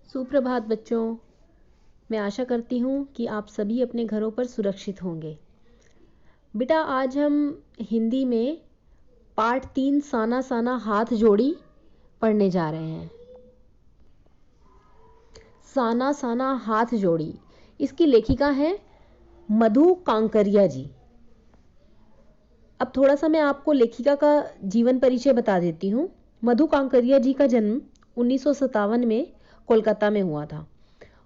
सुप्रभात बच्चों। मैं आशा करती हूँ कि आप सभी अपने घरों पर सुरक्षित होंगे। बेटा, आज हम हिंदी में पाठ 3 साना साना हाथ जोड़ी पढ़ने जा रहे हैं। साना साना हाथ जोड़ी, इसकी लेखिका है मधु कांकरिया जी। अब थोड़ा सा मैं आपको लेखिका का जीवन परिचय बता देती हूँ। मधु कांकरिया जी का जन्म 1957 में कोलकाता में हुआ था।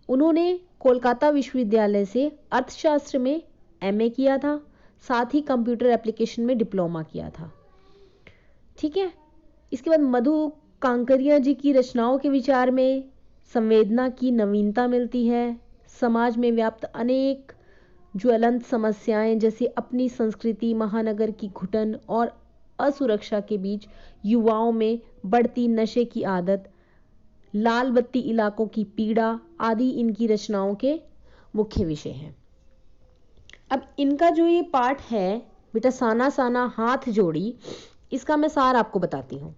उन्होंने कोलकाता विश्वविद्यालय से अर्थशास्त्र में एमए किया था, साथ ही कंप्यूटर एप्लीकेशन में डिप्लोमा किया था। ठीक है। इसके बाद मधु कांकरिया जी की रचनाओं के विचार में संवेदना की नवीनता मिलती है। समाज में व्याप्त अनेक ज्वलंत समस्याएं जैसे अपनी संस्कृति, महानगर की घुटन और असुरक्षा के बीच युवाओं में बढ़ती नशे की आदत, लाल बत्ती इलाकों की पीड़ा आदि इनकी रचनाओं के मुख्य विषय हैं। अब इनका जो ये पाठ है बेटा, साना साना हाथ जोड़ी, इसका मैं सार आपको बताती हूँ।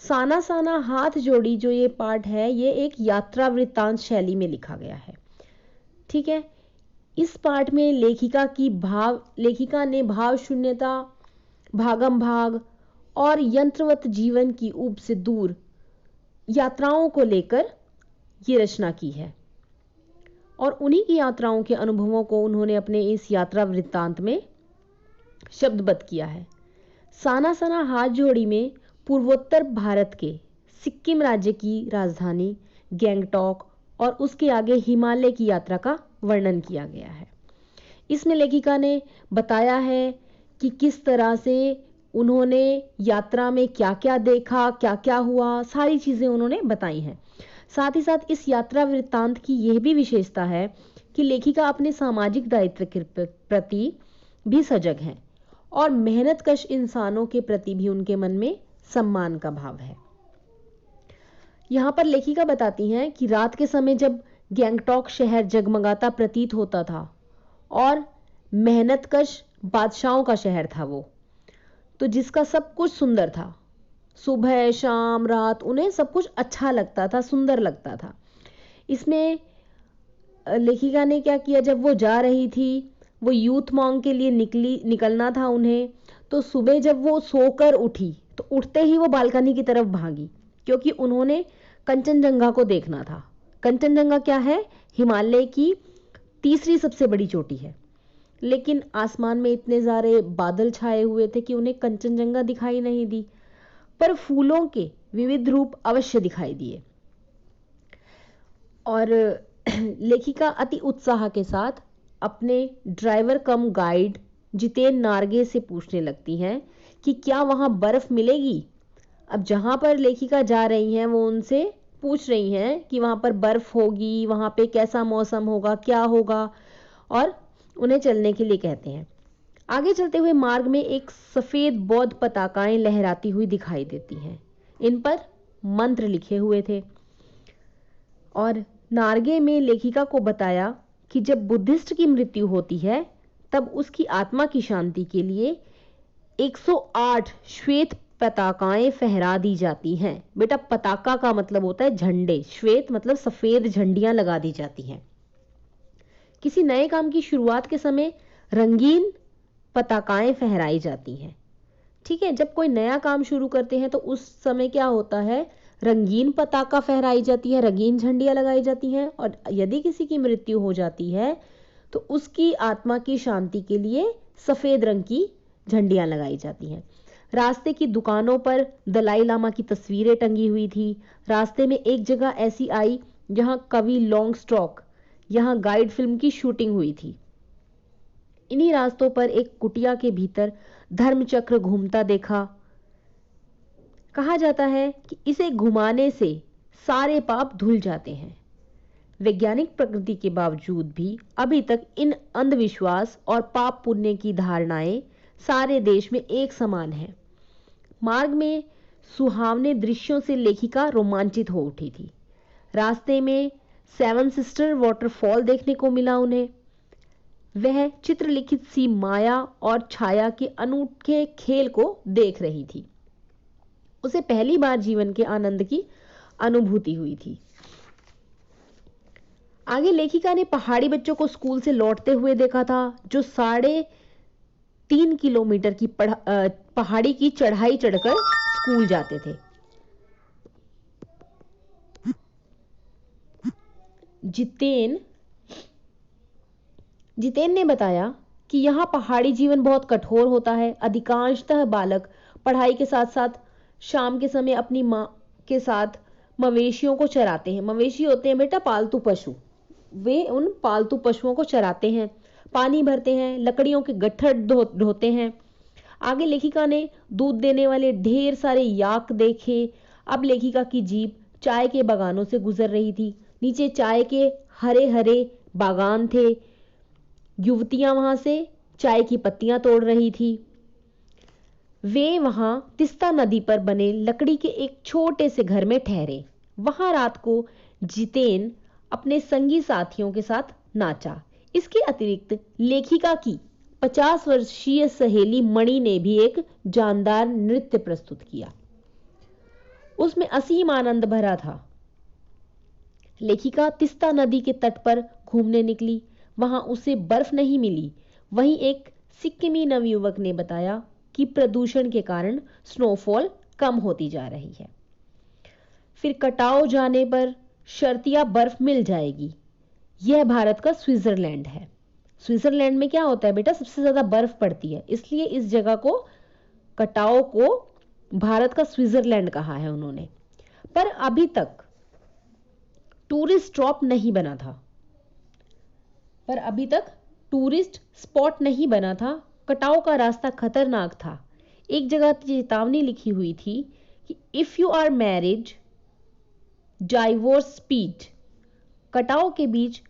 साना साना हाथ जोड़ी जो ये पाठ है, ये एक यात्रा वृत्तांत शैली में लिखा गया है। ठीक है। इस पाठ में लेखिका ने भाव शून्यता, भागम भाग और यंत्रवत जीवन की ऊब से दूर यात्राओं को लेकर ये रचना की है और उन्हीं की यात्राओं के अनुभवों को उन्होंने अपने इस यात्रा वृत्तांत में शब्दबद्ध किया है। साना साना हाथ जोड़ी में पूर्वोत्तर भारत के सिक्किम राज्य की राजधानी गैंगटॉक और उसके आगे हिमालय की यात्रा का वर्णन किया गया है। इसमें लेखिका ने बताया है कि किस तरह से उन्होंने यात्रा में क्या क्या देखा, क्या क्या हुआ, सारी चीज़ें उन्होंने बताई हैं। साथ ही साथ इस यात्रा वृत्तांत की यह भी विशेषता है कि लेखिका अपने सामाजिक दायित्व के प्रति भी सजग हैं और मेहनतकश इंसानों के प्रति भी उनके मन में सम्मान का भाव है। यहाँ पर लेखिका बताती हैं कि रात के समय जब गैंगटॉक शहर जगमगाता प्रतीत होता था और मेहनतकश बादशाहों का शहर था वो, तो जिसका सब कुछ सुंदर था, सुबह शाम रात उन्हें सब कुछ अच्छा लगता था, सुंदर लगता था। इसमें लेखिका ने क्या किया, जब वो जा रही थी, वो यूथ मॉन्ग के लिए निकलना था उन्हें, तो सुबह जब वो सोकर उठी तो उठते ही वो बालकनी की तरफ भागी, क्योंकि उन्होंने कंचनजंगा को देखना था। कंचनजंगा क्या है? हिमालय की तीसरी सबसे बड़ी चोटी है, लेकिन आसमान में इतने सारे बादल छाए हुए थे कि उन्हें कंचनजंगा दिखाई नहीं दी, पर फूलों के विविध रूप अवश्य दिखाई दिए। और लेखिका अति उत्साह के साथ अपने ड्राइवर कम गाइड जितेन नार्गे से पूछने लगती हैं कि क्या वहां बर्फ मिलेगी। अब जहां पर लेखिका जा रही हैं वो उनसे पूछ रही हैं कि वहां पर बर्फ होगी, वहां पे कैसा मौसम होगा, क्या होगा, और उन्हें चलने के लिए कहते हैं। आगे चलते हुए मार्ग में एक सफेद बौद्ध पताकाएं लहराती हुई दिखाई देती हैं। इन पर मंत्र लिखे हुए थे और नार्गे में लेखिका को बताया कि जब बुद्धिस्ट की मृत्यु होती है तब उसकी आत्मा की शांति के लिए 108 श्वेत पताकाएं फहरा दी जाती हैं। बेटा, पताका का मतलब होता है झंडे, श्वेत मतलब सफेद झंडियां लगा दी जाती हैं। किसी नए काम की शुरुआत के समय रंगीन पताकाएं फहराई जाती हैं। ठीक है। जब कोई नया काम शुरू करते हैं तो उस समय क्या होता है, रंगीन पताका फहराई जाती है, रंगीन झंडियां लगाई जाती हैं, और यदि किसी की मृत्यु हो जाती है तो उसकी आत्मा की शांति के लिए सफेद रंग की झंडियां लगाई जाती हैं। रास्ते की दुकानों पर दलाई लामा की तस्वीरें टंगी हुई थी। रास्ते में एक जगह ऐसी आई जहां कवि लॉन्ग स्टॉक, यहाँ गाइड फिल्म की शूटिंग हुई थी। इन्हीं रास्तों पर एक कुटिया के भीतर धर्मचक्र घूमता देखा। कहा जाता है कि इसे घुमाने से सारे पाप धुल जाते हैं। वैज्ञानिक प्रकृति के बावजूद भी अभी तक इन अंधविश्वास और पाप पुण्य की धारणाएं सारे देश में एक समान है। मार्ग में सुहावने दृश्यों से लेखिका रोमांचित हो उठी थी। रास्ते में 7 सिस्टर वाटरफॉल देखने को मिला उन्हें। वह चित्रलिखित सी माया और छाया के अनूठे खेल को देख रही थी। उसे पहली बार जीवन के आनंद की अनुभूति हुई थी। आगे लेखिका ने पहाड़ी बच्चों को स्कूल से लौटते हुए देखा था, जो 3.5 किलोमीटर की पहाड़ी की चढ़ाई चढ़कर स्कूल जाते थे। जितेन ने बताया कि यहाँ पहाड़ी जीवन बहुत कठोर होता है। अधिकांशतः बालक पढ़ाई के साथ साथ शाम के समय अपनी माँ के साथ मवेशियों को चराते हैं। मवेशी होते हैं बेटा पालतू पशु। वे उन पालतू पशुओं को चराते हैं, पानी भरते हैं, लकड़ियों के गट्ठर ढोते हैं। आगे लेखिका ने दूध देने वाले ढेर सारे याक देखे। अब लेखिका की जीप चाय के बागानों से गुजर रही थी। नीचे चाय के हरे हरे बागान थे। युवतियां वहां से चाय की पत्तियां तोड़ रही थी। वे वहां तिस्ता नदी पर बने लकड़ी के एक छोटे से घर में ठहरे। वहां रात को जितेन अपने संगी साथियों के साथ नाचा। इसके अतिरिक्त लेखिका की 50 वर्षीय सहेली मणि ने भी एक जानदार नृत्य प्रस्तुत किया। उसमें असीम आनंद भरा था। लेखिका तिस्ता नदी के तट पर घूमने निकली। वहां उसे बर्फ नहीं मिली। वहीं एक सिक्किमी नवयुवक ने बताया कि प्रदूषण के कारण स्नोफॉल कम होती जा रही है। फिर कटाव जाने पर शर्तिया बर्फ मिल जाएगी। यह भारत का स्विट्जरलैंड है। स्विट्जरलैंड में क्या होता है बेटा, सबसे ज्यादा बर्फ पड़ती है, इसलिए इस जगह को, कटाव को, भारत का स्विट्जरलैंड कहा है उन्होंने। पर अभी तक टूरिस्ट स्पॉट नहीं बना था। कटाव का रास्ता खतरनाक था। एक जगह चेतावनी लिखी हुई थी कि if you are married divorce speed. कटाव के बीच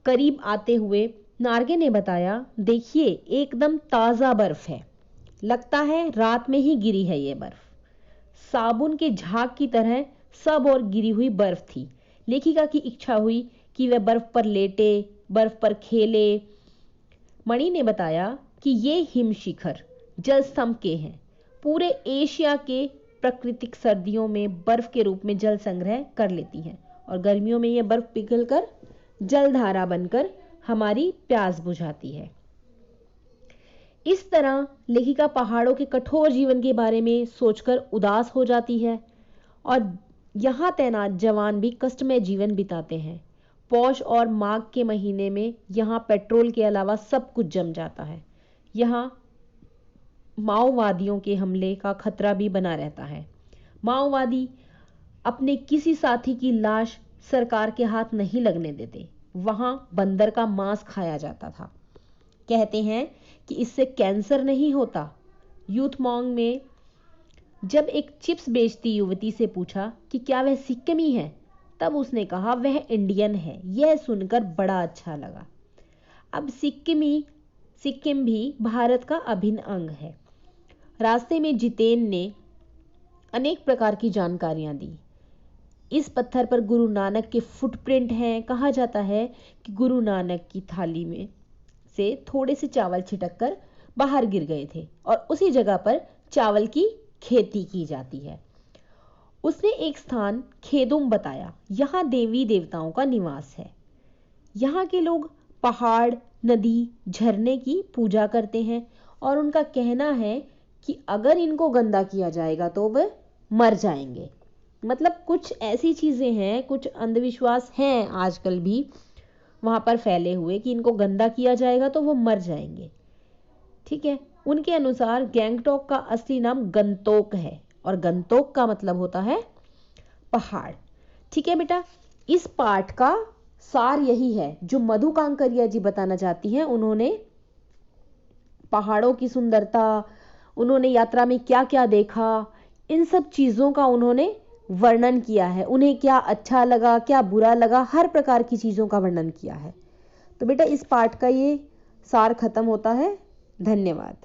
करीब आते हुए नार्गे ने बताया, देखिए एकदम ताजा बर्फ है, लगता है रात में ही गिरी है ये बर्फ। साबुन के झाग की तरह सब और गिरी हुई बर्फ थी। लेखिका की इच्छा हुई कि वह बर्फ पर लेटे, बर्फ पर खेले। मणि ने बताया कि ये हिम शिखर जल स्तंभ के हैं। पूरे एशिया के प्राकृतिक सर्दियों में बर्फ के रूप में जल संग्रह कर लेती हैं और गर्मियों में यह बर्फ पिघलकर जलधारा बनकर हमारी प्यास बुझाती है। इस तरह लेखिका पहाड़ों के कठोर जीवन के बारे में सोचकर उदास हो जाती है और यहाँ तैनात जवान भी कष्टमय जीवन बिताते हैं। पौष और माघ के महीने में यहाँ पेट्रोल के अलावा सब कुछ जम जाता है। यहाँ माओवादियों के हमले का खतरा भी बना रहता है। माओवादी अपने किसी साथी की लाश सरकार के हाथ नहीं लगने देते। वहां बंदर का मांस खाया जाता था। कहते हैं कि इससे कैंसर नहीं होता। यूथ मॉन्ग में जब एक चिप्स बेचती युवती से पूछा कि क्या वह सिक्किमी है, तब उसने कहा वह इंडियन है। यह सुनकर बड़ा अच्छा लगा। अब सिक्किम भी भारत का अभिन्न अंग है। रास्ते में जितेन ने अनेक प्रकार की जानकारियां दी। इस पत्थर पर गुरु नानक के फुटप्रिंट हैं। कहा जाता है कि गुरु नानक की थाली में से थोड़े से चावल छिटक कर बाहर गिर गए थे और उसी जगह पर चावल की खेती की जाती है। उसने एक स्थान खेदुम बताया। यहाँ देवी देवताओं का निवास है। यहाँ के लोग पहाड़, नदी, झरने की पूजा करते हैं और उनका कहना है कि अगर इनको गंदा किया जाएगा तो वे मर जाएंगे। मतलब कुछ ऐसी चीजें हैं, कुछ अंधविश्वास हैं आजकल भी वहां पर फैले हुए कि इनको गंदा किया जाएगा तो वो मर जाएंगे। ठीक है। उनके अनुसार गैंगटॉक का असली नाम गंतोक है और गंतोक का मतलब होता है पहाड़। ठीक है बेटा, इस पाठ का सार यही है जो मधु कांकरिया जी बताना चाहती हैं। उन्होंने पहाड़ों की सुंदरता, उन्होंने यात्रा में क्या क्या देखा, इन सब चीजों का उन्होंने वर्णन किया है। उन्हें क्या अच्छा लगा, क्या बुरा लगा, हर प्रकार की चीजों का वर्णन किया है। तो बेटा इस पाठ का ये सार खत्म होता है। धन्यवाद।